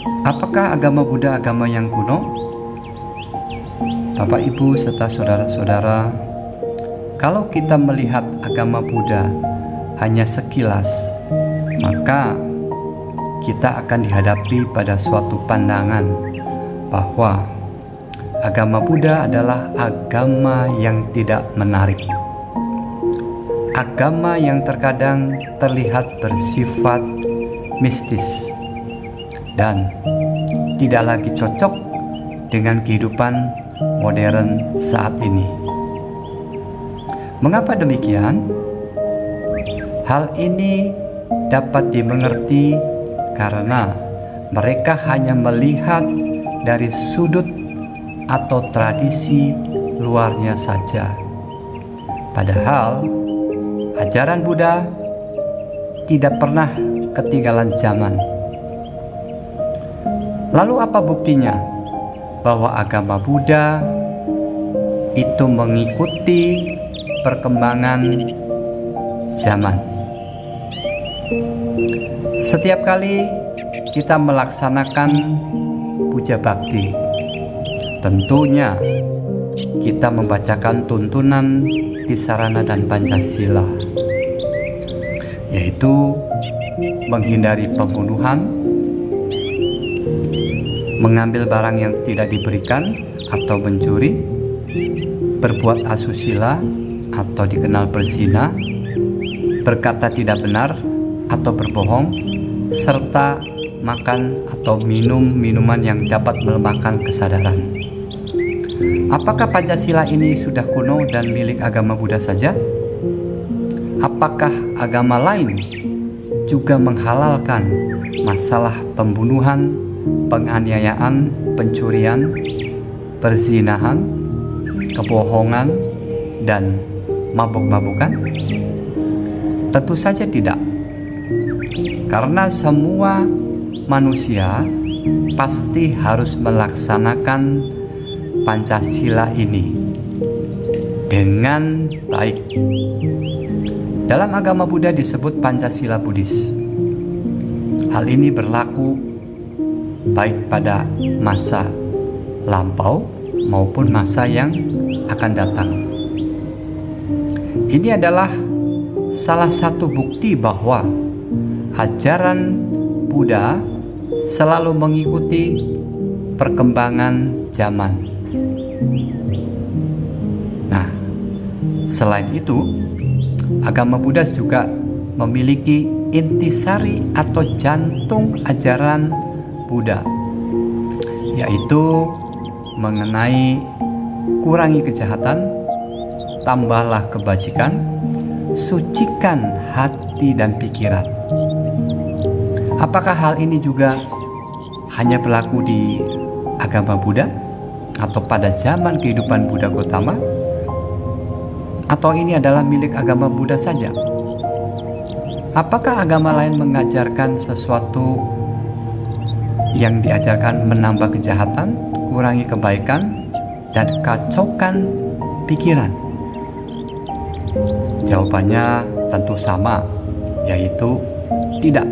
Apakah agama Buddha agama yang kuno? Bapak, Ibu, serta saudara-saudara, kalau kita melihat agama Buddha hanya sekilas, maka kita akan dihadapi pada suatu pandangan bahwa agama Buddha adalah agama yang tidak menarik. Agama yang terkadang terlihat bersifat mistis dan tidak lagi cocok dengan kehidupan modern saat ini. Mengapa demikian? Hal ini dapat dimengerti karena mereka hanya melihat dari sudut atau tradisi luarnya saja. Padahal ajaran Buddha tidak pernah ketinggalan zaman. Lalu apa buktinya bahwa agama Buddha itu mengikuti perkembangan zaman? Setiap kali kita melaksanakan puja bakti, tentunya kita membacakan tuntunan Tisarana dan Pancasila, yaitu menghindari pembunuhan, mengambil barang yang tidak diberikan atau mencuri, berbuat asusila atau dikenal berzina, berkata tidak benar atau berbohong, serta makan atau minum minuman yang dapat melemahkan kesadaran. Apakah Pancasila ini sudah kuno dan milik agama Buddha saja? Apakah agama lain juga menghalalkan masalah pembunuhan, penganiayaan, pencurian, perzinahan, kebohongan, dan mabuk-mabukan? Tentu saja tidak. Karena semua manusia pasti harus melaksanakan Pancasila ini dengan baik. Dalam agama Buddha disebut Pancasila Buddhis. Hal ini berlaku baik pada masa lampau maupun masa yang akan datang. Ini adalah salah satu bukti bahwa ajaran Buddha selalu mengikuti perkembangan zaman. Nah, selain itu, agama Buddha juga memiliki intisari atau jantung ajaran Buddha, yaitu mengenai kurangi kejahatan, tambahlah kebajikan, sucikan hati dan pikiran. Apakah hal ini juga hanya berlaku di agama Buddha atau pada zaman kehidupan Buddha Gautama? Atau ini adalah milik agama Buddha saja? Apakah agama lain mengajarkan sesuatu yang diajarkan menambah kejahatan, kurangi kebaikan, dan kacaukan pikiran? Jawabannya tentu sama, yaitu tidak.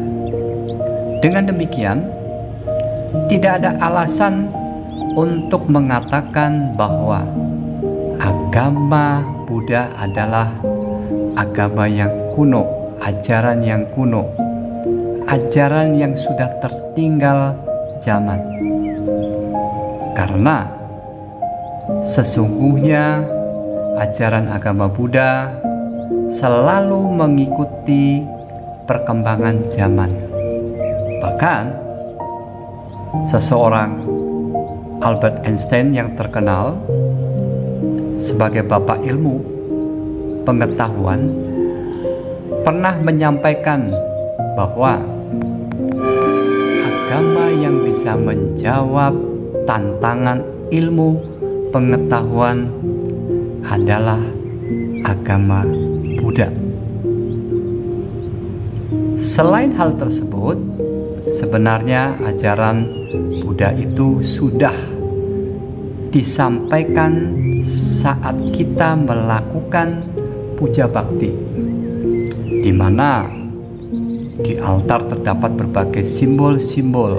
Dengan demikian, tidak ada alasan untuk mengatakan bahwa agama Buddha adalah agama yang kuno, ajaran yang kuno, ajaran yang sudah tertinggal zaman. Karena sesungguhnya ajaran agama Buddha selalu mengikuti perkembangan zaman. Bahkan seseorang Albert Einstein yang terkenal sebagai bapak ilmu pengetahuan pernah menyampaikan bahwa agama yang bisa menjawab tantangan ilmu pengetahuan adalah agama Buddha. Selain hal tersebut, sebenarnya ajaran Buddha itu sudah disampaikan saat kita melakukan puja bakti, di mana di altar terdapat berbagai simbol-simbol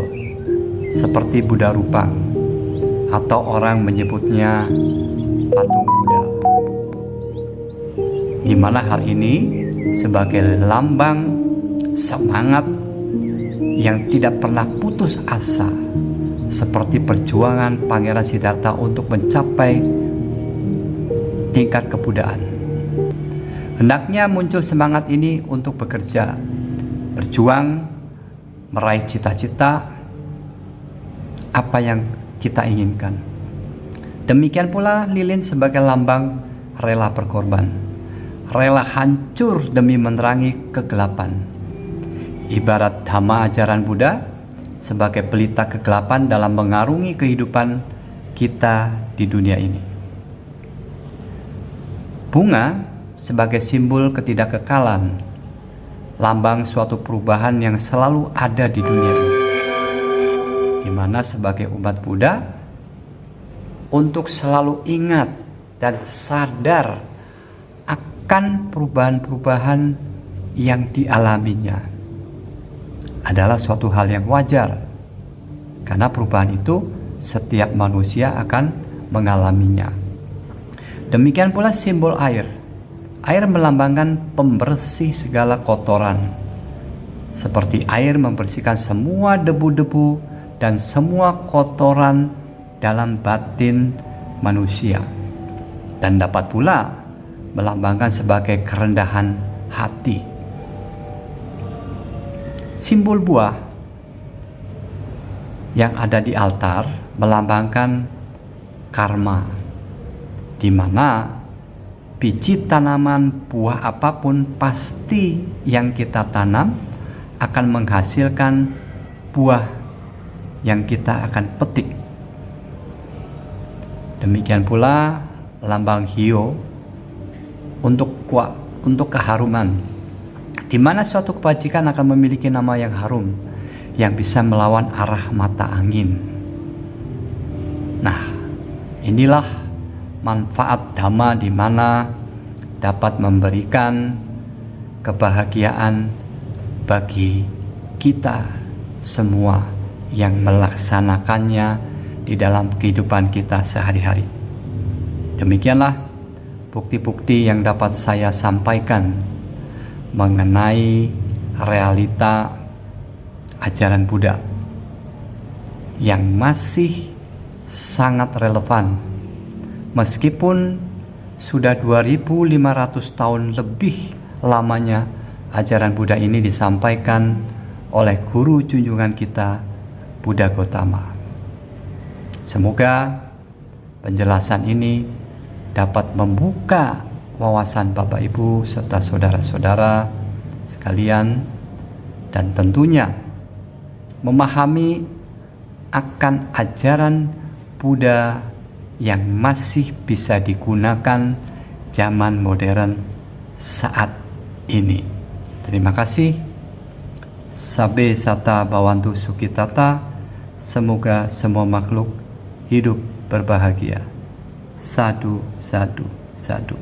seperti Buddha Rupang, atau orang menyebutnya patung Buddha, di mana hal ini sebagai lambang semangat yang tidak pernah putus asa, seperti perjuangan Pangeran Siddhartha untuk mencapai tingkat kebudaan. Hendaknya muncul semangat ini untuk bekerja, berjuang, meraih cita-cita apa yang kita inginkan. Demikian pula lilin sebagai lambang rela berkorban, rela hancur demi menerangi kegelapan. Ibarat dhamma ajaran Buddha sebagai pelita kegelapan dalam mengarungi kehidupan kita di dunia ini. Bunga sebagai simbol ketidakkekalan, lambang suatu perubahan yang selalu ada di dunia ini, di mana sebagai umat Buddha untuk selalu ingat dan sadar akan perubahan-perubahan yang dialaminya adalah suatu hal yang wajar, karena perubahan itu setiap manusia akan mengalaminya. Demikian pula simbol air. Air melambangkan pembersih segala kotoran, seperti air membersihkan semua debu-debu dan semua kotoran dalam batin manusia, dan dapat pula melambangkan sebagai kerendahan hati. Simbol buah yang ada di altar melambangkan karma, di mana biji tanaman buah apapun pasti yang kita tanam akan menghasilkan buah yang kita akan petik. Demikian pula lambang hiyo untuk keharuman, di mana suatu kebajikan akan memiliki nama yang harum yang bisa melawan arah mata angin. Nah, inilah manfaat dhamma, di mana dapat memberikan kebahagiaan bagi kita semua yang melaksanakannya di dalam kehidupan kita sehari-hari. Demikianlah bukti-bukti yang dapat saya sampaikan mengenai realita ajaran Buddha yang masih sangat relevan, meskipun sudah 2500 tahun lebih lamanya ajaran Buddha ini disampaikan oleh guru junjungan kita, Buddha Gautama. Semoga penjelasan ini dapat membuka wawasan Bapak Ibu serta saudara-saudara sekalian, dan tentunya memahami akan ajaran Buddha yang masih bisa digunakan zaman modern saat ini. Terima kasih. Sabe sata bawantu sukitata. Semoga semua makhluk hidup berbahagia. Sadu, sadu, sadu.